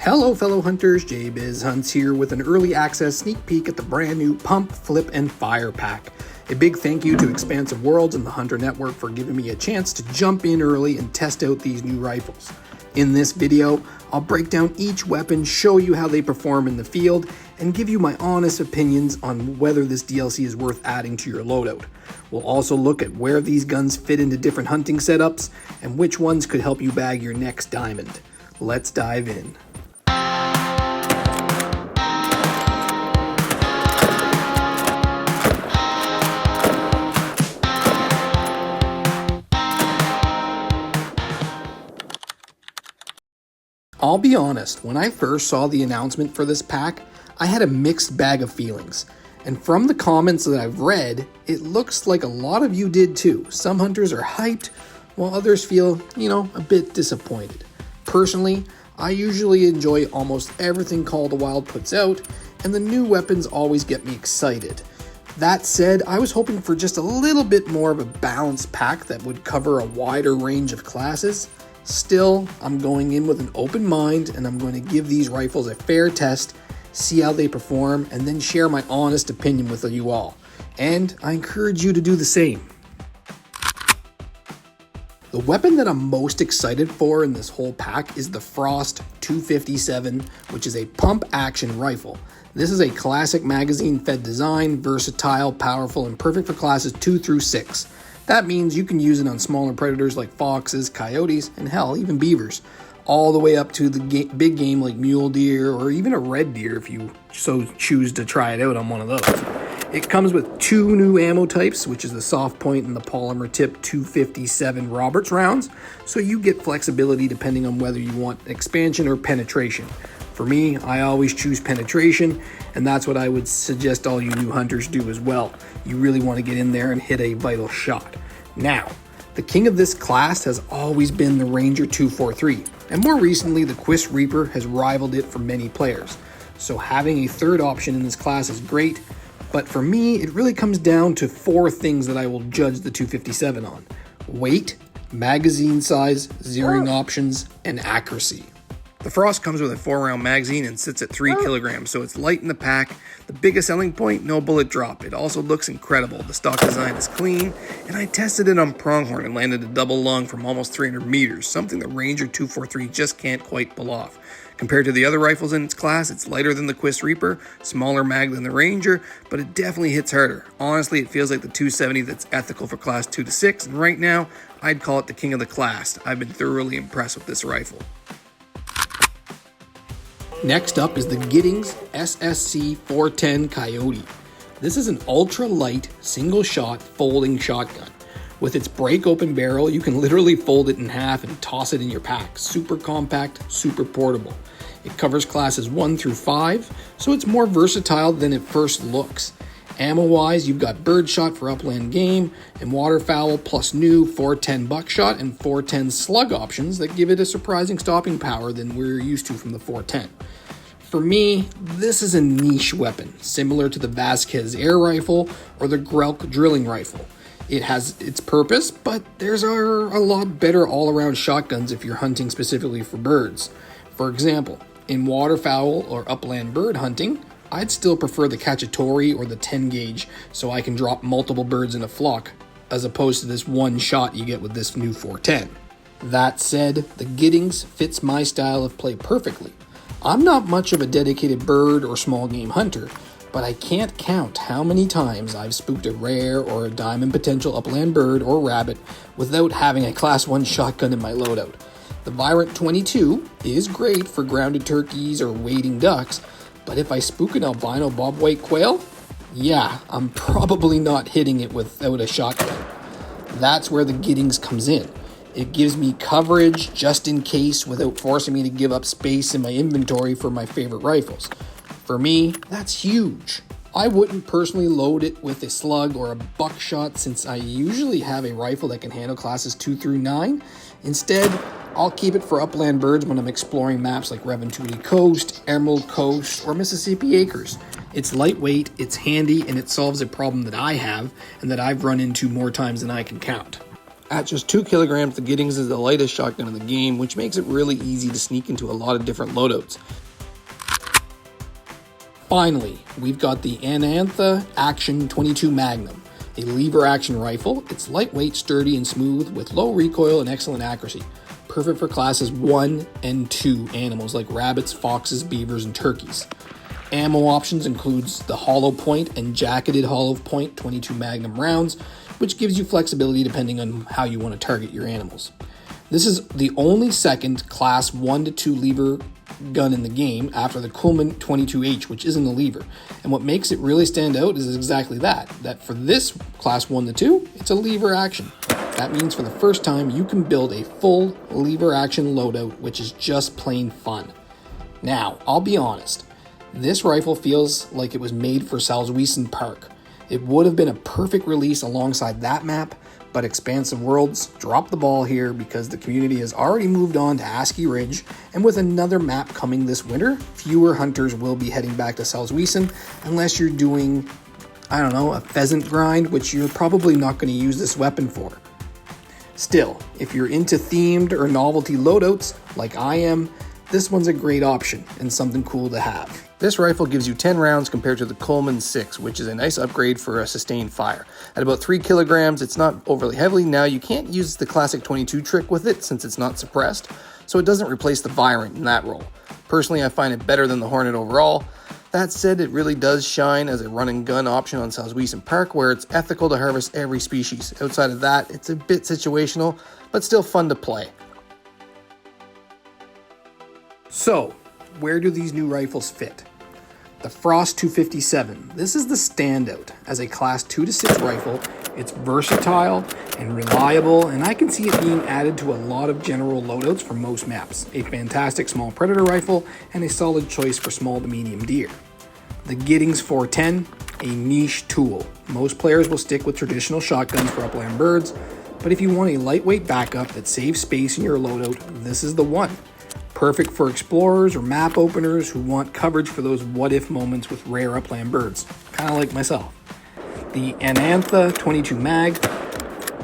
Hello fellow hunters, JBizhunts here with an early access sneak peek at the brand new Pump, Flip, and Fire pack. A big thank you to Expansive Worlds and the Hunter Network for giving me a chance to jump in early and test out these new rifles. In this video, I'll break down each weapon, show you how they perform in the field, and give you my honest opinions on whether this DLC is worth adding to your loadout. We'll also look at where these guns fit into different hunting setups, and which ones could help you bag your next diamond. Let's dive in. I'll be honest, when I first saw the announcement for this pack, I had a mixed bag of feelings. And from the comments that I've read, it looks like a lot of you did too. Some hunters are hyped, while others feel, a bit disappointed. Personally, I usually enjoy almost everything Call of the Wild puts out, and the new weapons always get me excited. That said, I was hoping for just a little bit more of a balanced pack that would cover a wider range of classes. Still, I'm going in with an open mind, and I'm going to give these rifles a fair test, see how they perform, and then share my honest opinion with you all. And I encourage you to do the same. The weapon that I'm most excited for in this whole pack is the Frost 257, which is a pump action rifle. This is a classic magazine-fed design, versatile, powerful, and perfect for classes 2 through 6. That means you can use it on smaller predators like foxes, coyotes, and hell, even beavers, all the way up to the big game like mule deer or even a red deer if you so choose to try it out on one of those. It comes with 2 new ammo types, which is the soft point and the polymer tip 257 Roberts rounds, so you get flexibility depending on whether you want expansion or penetration. For me, I always choose penetration, and that's what I would suggest all you new hunters do as well. You really want to get in there and hit a vital shot. Now, the king of this class has always been the Ranger 243, and more recently the Quist Reaper has rivaled it for many players. So having a third option in this class is great, but for me, it really comes down to 4 things that I will judge the 257 on: weight, magazine size, zeroing options, and accuracy. The Frost comes with a 4-round magazine and sits at 3 kilograms, so it's light in the pack. The biggest selling point, no bullet drop. It also looks incredible. The stock design is clean, and I tested it on pronghorn and landed a double lung from almost 300 meters, something the Ranger 243 just can't quite pull off. Compared to the other rifles in its class, it's lighter than the Quist Reaper, smaller mag than the Ranger, but it definitely hits harder. Honestly, it feels like the 270 that's ethical for class 2 to 6, and right now, I'd call it the king of the class. I've been thoroughly impressed with this rifle. Next up is the Giddings SSC 410 Coyote. This is an ultra-light, single-shot folding shotgun. With its break-open barrel, you can literally fold it in half and toss it in your pack. Super compact, super portable. It covers classes 1 through 5, so it's more versatile than it first looks. Ammo-wise, you've got birdshot for upland game, and waterfowl plus new 410 buckshot and 410 slug options that give it a surprising stopping power than we're used to from the 410. For me, this is a niche weapon, similar to the Vasquez air rifle or the Grelk drilling rifle. It has its purpose, but there's a lot better all-around shotguns if you're hunting specifically for birds. For example, in waterfowl or upland bird hunting, I'd still prefer the Cacciatore or the 10 gauge so I can drop multiple birds in a flock, as opposed to this one shot you get with this new 410. That said, the Giddings fits my style of play perfectly. I'm not much of a dedicated bird or small game hunter, but I can't count how many times I've spooked a rare or a diamond potential upland bird or rabbit without having a class 1 shotgun in my loadout. The Virant 22 is great for grounded turkeys or wading ducks, but if I spook an albino bobwhite quail, yeah, I'm probably not hitting it without a shotgun. That's where the Giddings comes in. It gives me coverage just in case without forcing me to give up space in my inventory for my favorite rifles. For me, that's huge. I wouldn't personally load it with a slug or a buckshot since I usually have a rifle that can handle classes 2 through 9. Instead, I'll keep it for upland birds when I'm exploring maps like Reventuri Coast, Emerald Coast, or Mississippi Acres. It's lightweight, it's handy, and it solves a problem that I have and that I've run into more times than I can count. At just 2 kilograms, the Giddings is the lightest shotgun in the game, which makes it really easy to sneak into a lot of different loadouts. Finally, we've got the Anantha Action 22 Magnum, a lever action rifle. It's lightweight, sturdy, and smooth with low recoil and excellent accuracy. Perfect for classes 1 and 2 animals like rabbits, foxes, beavers, and turkeys. Ammo options includes the hollow point and jacketed hollow point 22 Magnum rounds, which gives you flexibility depending on how you want to target your animals. This is the only second class 1 to 2 lever gun in the game after the Coleman 22H, which isn't a lever. And what makes it really stand out is exactly that for this class 1 to 2, it's a lever action. That means for the first time, you can build a full lever action loadout, which is just plain fun. Now, I'll be honest, this rifle feels like it was made for Salzwiesen Park. It would have been a perfect release alongside that map, but Expansive Worlds dropped the ball here because the community has already moved on to Askey Ridge, and with another map coming this winter, fewer hunters will be heading back to Salzwiesen unless you're doing, I don't know, a pheasant grind, which you're probably not going to use this weapon for. Still, if you're into themed or novelty loadouts like I am, this one's a great option and something cool to have. This rifle gives you 10 rounds compared to the Coleman 6, which is a nice upgrade for a sustained fire. At about 3 kilograms, it's not overly heavy. Now, you can't use the classic 22 trick with it since it's not suppressed, so it doesn't replace the Virant in that role. Personally, I find it better than the Hornet overall. That said, it really does shine as a run and gun option on Salzwiesen Park, where it's ethical to harvest every species. Outside of that, it's a bit situational, but still fun to play. So, where do these new rifles fit? The Frost 257. This is the standout. As a class 2 to 6 rifle, it's versatile and reliable, and I can see it being added to a lot of general loadouts for most maps. A fantastic small predator rifle and a solid choice for small to medium deer. The Giddings 410, a niche tool. Most players will stick with traditional shotguns for upland birds, but if you want a lightweight backup that saves space in your loadout, this is the one. Perfect for explorers or map openers who want coverage for those what-if moments with rare upland birds, kind of like myself. The Anantha 22 Mag.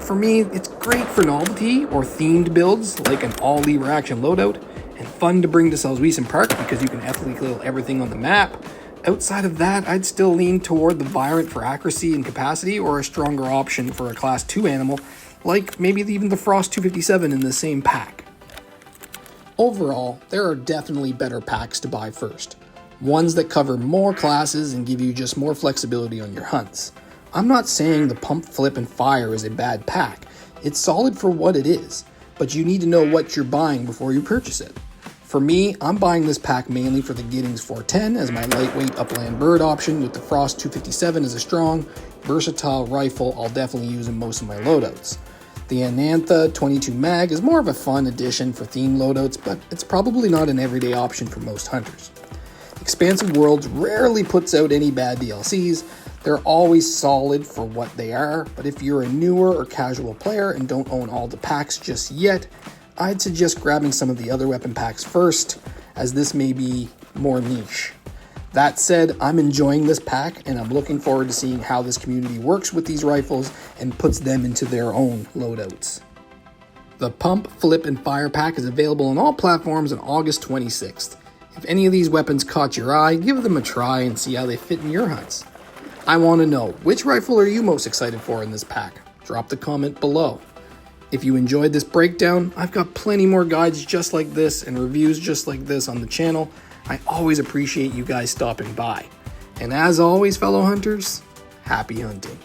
For me, it's great for novelty or themed builds like an all-lever action loadout, and fun to bring to Salzwiesen Park because you can ethically kill everything on the map. Outside of that, I'd still lean toward the Virant for accuracy and capacity, or a stronger option for a class 2 animal, like maybe even the Frost 257 in the same pack. Overall, there are definitely better packs to buy first. Ones that cover more classes and give you just more flexibility on your hunts. I'm not saying the Pump, Flip, and Fire is a bad pack. It's solid for what it is, but you need to know what you're buying before you purchase it. For me, I'm buying this pack mainly for the Giddings 410 as my lightweight upland bird option, with the Frost 257 as a strong, versatile rifle I'll definitely use in most of my loadouts. The Anantha 22 Mag is more of a fun addition for theme loadouts, but it's probably not an everyday option for most hunters. Expansive Worlds rarely puts out any bad DLCs. They're always solid for what they are, but if you're a newer or casual player and don't own all the packs just yet, I'd suggest grabbing some of the other weapon packs first, as this may be more niche. That said, I'm enjoying this pack, and I'm looking forward to seeing how this community works with these rifles and puts them into their own loadouts. The Pump, Flip, and Fire pack is available on all platforms on August 26th. If any of these weapons caught your eye, give them a try and see how they fit in your hunts. I want to know, which rifle are you most excited for in this pack? Drop the comment below. If you enjoyed this breakdown, I've got plenty more guides just like this and reviews just like this on the channel. I always appreciate you guys stopping by. And as always, fellow hunters, happy hunting.